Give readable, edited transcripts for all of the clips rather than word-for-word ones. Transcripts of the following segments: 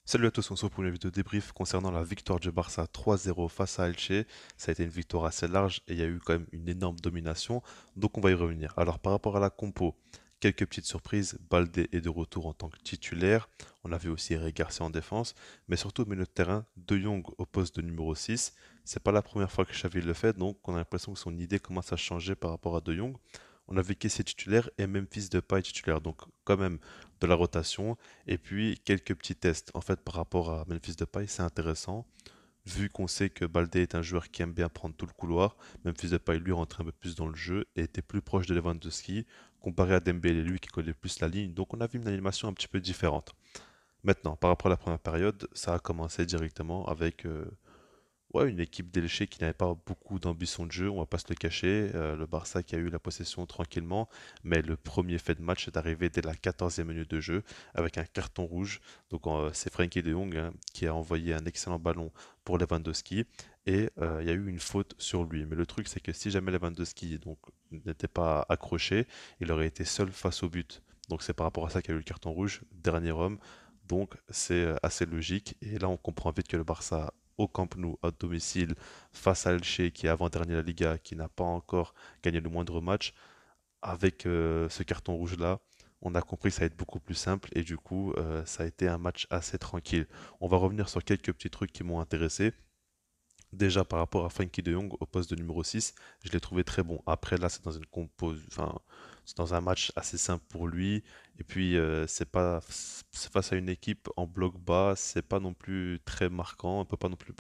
Salut à tous, on se retrouve pour une vidéo débrief concernant la victoire du Barça 3-0 face à Elche. Ça a été une victoire assez large et il y a eu quand même une énorme domination, donc on va y revenir. Alors par rapport à la compo, quelques petites surprises. Baldé est de retour en tant que titulaire. On avait aussi Eric Garcia en défense, mais surtout au milieu de terrain, De Jong au poste de numéro 6. C'est pas la première fois que Xavi le fait, donc on a l'impression que son idée commence à changer par rapport à De Jong. On avait Kessie titulaire et Memphis Depay titulaire, donc quand même de la rotation. Et puis quelques petits tests. En fait, par rapport à Memphis Depay, c'est intéressant. Vu qu'on sait que Baldé est un joueur qui aime bien prendre tout le couloir, Memphis Depay lui rentrait un peu plus dans le jeu et était plus proche de Lewandowski comparé à Dembélé lui qui collait plus la ligne. Donc on a vu une animation un petit peu différente. Maintenant, par rapport à la première période, ça a commencé directement avec ouais, une équipe d'Elche qui n'avait pas beaucoup d'ambition de jeu, on va pas se le cacher. Le Barça qui a eu la possession tranquillement, mais le premier fait de match est arrivé dès la 14e minute de jeu avec un carton rouge. Donc c'est Frenkie de Jong hein, qui a envoyé un excellent ballon pour Lewandowski et il y a eu une faute sur lui. Mais le truc c'est que si jamais Lewandowski donc n'était pas accroché, il aurait été seul face au but. Donc c'est par rapport à ça qu'il y a eu le carton rouge, dernier homme. Donc c'est assez logique. Et là on comprend vite que le Barça au Camp Nou, à domicile, face à Elche, qui est avant-dernier de la Liga, qui n'a pas encore gagné le moindre match, avec ce carton rouge-là, on a compris que ça va être beaucoup plus simple et du coup, ça a été un match assez tranquille. On va revenir sur quelques petits trucs qui m'ont intéressé. Déjà par rapport à Frankie de Jong au poste de numéro 6, je l'ai trouvé très bon. Après là, c'est dans une compose, enfin, c'est dans un match assez simple pour lui. Et puis c'est face à une équipe en bloc bas, c'est pas non plus très marquant. On peut pas non plus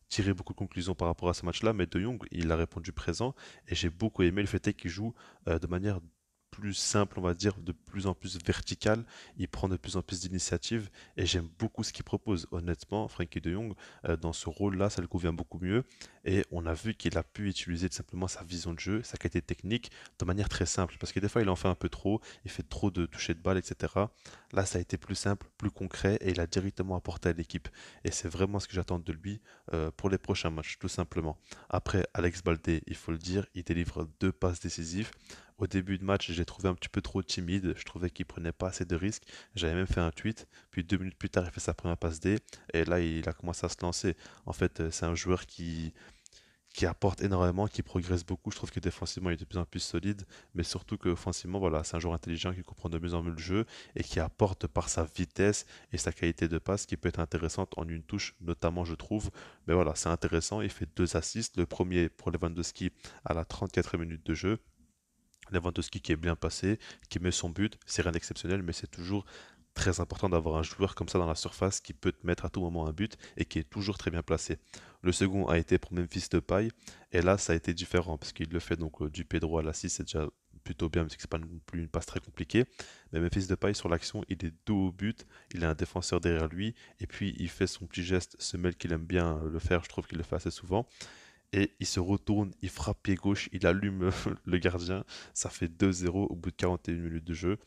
tirer beaucoup de conclusions par rapport à ce match-là. Mais De Jong, il a répondu présent et j'ai beaucoup aimé le fait qu'il joue de manière plus simple, on va dire, de plus en plus verticale. Il prend de plus en plus d'initiatives et j'aime beaucoup ce qu'il propose. Honnêtement, Frankie de Jong dans ce rôle-là, ça lui convient beaucoup mieux. Et on a vu qu'il a pu utiliser tout simplement sa vision de jeu, sa qualité technique de manière très simple. Parce que des fois, il en fait un peu trop, il fait trop de toucher de balle, etc. Là, ça a été plus simple, plus concret et il a directement apporté à l'équipe. Et c'est vraiment ce que j'attends de lui pour les prochains matchs, tout simplement. Après, Alex Baldé, il faut le dire, il délivre deux passes décisives. Au début de match, j'ai trouvé un petit peu trop timide. Je trouvais qu'il prenait pas assez de risques. J'avais même fait un tweet. Puis 2 minutes plus tard, il fait sa première passe D. Et là, il a commencé à se lancer. En fait, c'est un joueur qui apporte énormément, qui progresse beaucoup. Je trouve que défensivement, il est de plus en plus solide, mais surtout que offensivement, voilà, c'est un joueur intelligent qui comprend de mieux en mieux le jeu et qui apporte par sa vitesse et sa qualité de passe qui peut être intéressante en une touche, notamment, je trouve. Mais voilà, c'est intéressant. Il fait deux assists. Le premier pour Lewandowski à la 34e minute de jeu. Lewandowski qui est bien passé, qui met son but, c'est rien d'exceptionnel, mais c'est toujours très important d'avoir un joueur comme ça dans la surface qui peut te mettre à tout moment un but et qui est toujours très bien placé. Le second a été pour Memphis Depay et là ça a été différent parce qu'il le fait donc du pied droit à la 6, c'est déjà plutôt bien parce que c'est pas non plus une passe très compliquée. Mais Memphis Depay sur l'action, il est dos au but, il a un défenseur derrière lui et puis il fait son petit geste semelle qu'il aime bien le faire, je trouve qu'il le fait assez souvent et il se retourne, il frappe pied gauche, il allume le gardien. Ça fait 2-0 au bout de 41 minutes de jeu.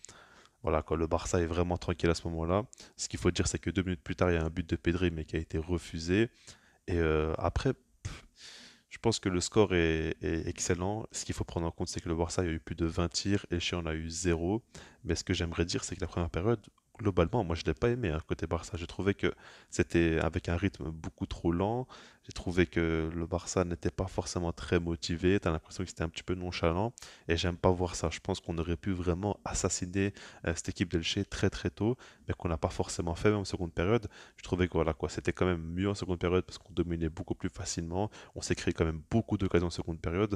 Voilà, quand le Barça est vraiment tranquille à ce moment-là. Ce qu'il faut dire, c'est que 2 minutes plus tard, il y a un but de Pedri, mais qui a été refusé. Et après, je pense que le score est excellent. Ce qu'il faut prendre en compte, c'est que le Barça, il y a eu plus de 20 tirs, et chez on a eu 0. Mais ce que j'aimerais dire, c'est que la première période, globalement, moi je ne l'ai pas aimé, hein, côté Barça. J'ai trouvé que c'était avec un rythme beaucoup trop lent. J'ai trouvé que le Barça n'était pas forcément très motivé. Tu as l'impression que c'était un petit peu nonchalant. Et j'aime pas voir ça. Je pense qu'on aurait pu vraiment assassiner cette équipe d'Elche très très tôt, mais qu'on n'a pas forcément fait, même en seconde période. Je trouvais que voilà quoi, c'était quand même mieux en seconde période parce qu'on dominait beaucoup plus facilement. On s'est créé quand même beaucoup d'occasions en seconde période.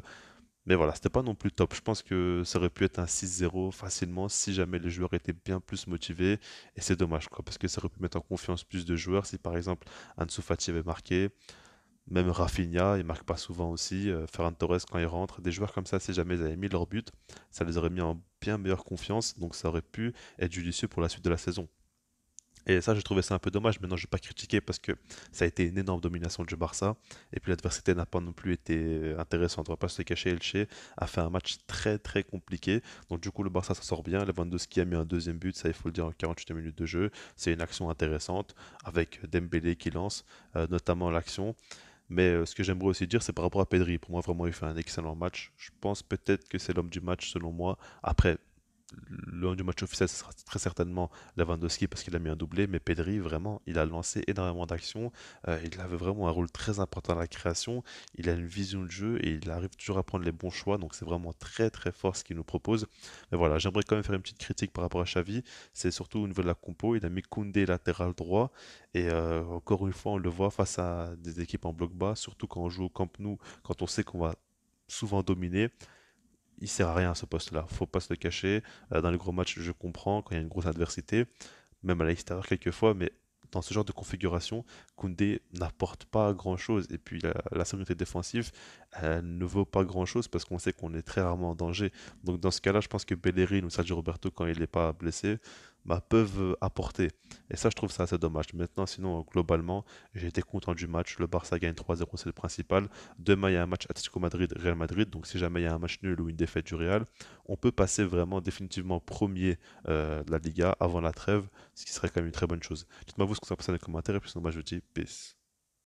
Mais voilà, c'était pas non plus top. Je pense que ça aurait pu être un 6-0 facilement si jamais les joueurs étaient bien plus motivés. Et c'est dommage, quoi, parce que ça aurait pu mettre en confiance plus de joueurs. Si par exemple Ansu Fati avait marqué, même Rafinha, il marque pas souvent aussi. Ferran Torres quand il rentre, des joueurs comme ça, si jamais ils avaient mis leur but, ça les aurait mis en bien meilleure confiance. Donc ça aurait pu être judicieux pour la suite de la saison. Et ça, j'ai trouvé ça un peu dommage. Maintenant, je ne vais pas critiquer parce que ça a été une énorme domination du Barça. Et puis l'adversité n'a pas non plus été intéressante. On va pas se le cacher. Elche a fait un match très très compliqué. Donc du coup, le Barça s'en sort bien. Lewandowski a mis un deuxième but, ça il faut le dire en 48 minutes de jeu. C'est une action intéressante avec Dembélé qui lance, notamment l'action. Mais ce que j'aimerais aussi dire, c'est par rapport à Pedri. Pour moi, vraiment, il fait un excellent match. Je pense peut-être que c'est l'homme du match selon moi. Après, le homme du match officiel, ce sera très certainement Lewandowski parce qu'il a mis un doublé, mais Pedri, vraiment, il a lancé énormément d'actions. Il avait vraiment un rôle très important dans la création. Il a une vision de jeu et il arrive toujours à prendre les bons choix. Donc c'est vraiment très très fort ce qu'il nous propose. Mais voilà, j'aimerais quand même faire une petite critique par rapport à Xavi. C'est surtout au niveau de la compo. Il a mis Koundé latéral droit. Et encore une fois, on le voit face à des équipes en bloc bas, surtout quand on joue au Camp Nou, quand on sait qu'on va souvent dominer. Il sert à rien à ce poste-là, faut pas se le cacher. Dans les gros matchs, je comprends quand il y a une grosse adversité, même à l'extérieur quelquefois, mais dans ce genre de configuration, Koundé n'apporte pas grand-chose. Et puis la sécurité défensive, elle ne vaut pas grand-chose parce qu'on sait qu'on est très rarement en danger. Donc dans ce cas-là, je pense que Bellerin ou Sergio Roberto, quand il n'est pas blessé, bah, peuvent apporter. Et ça, je trouve ça assez dommage. Maintenant, sinon, globalement, j'ai été content du match. Le Barça gagne 3-0, c'est le principal. Demain, il y a un match Atlético Madrid-Real Madrid. Donc si jamais il y a un match nul ou une défaite du Real, on peut passer vraiment définitivement premier de la Liga avant la trêve, ce qui serait quand même une très bonne chose. Dites-moi vous ce que vous en pensez dans les commentaires, et puis sinon moi je vous dis peace.